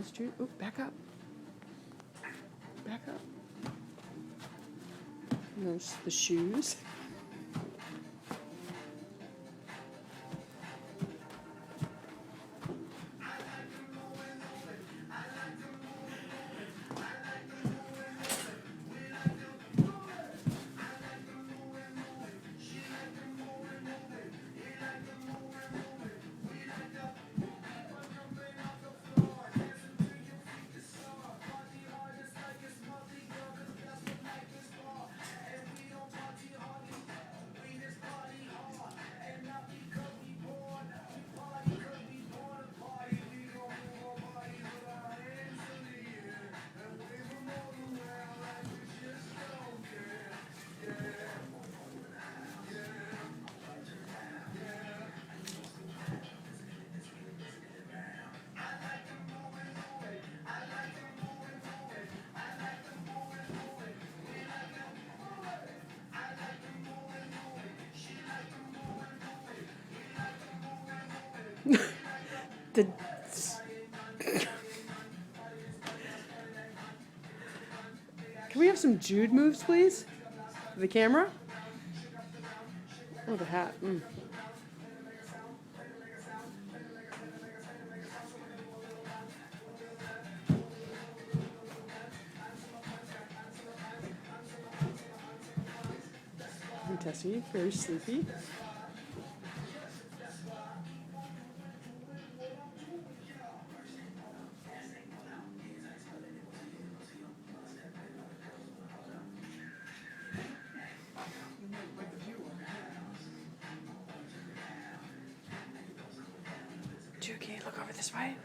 There's Jude. Oh, back up. Back up. And there's the shoes. the Can we have some Jude moves, please? For the camera? Oh, the hat. Mm. I'm testing you. Very sleepy. Jude, can you look over this way?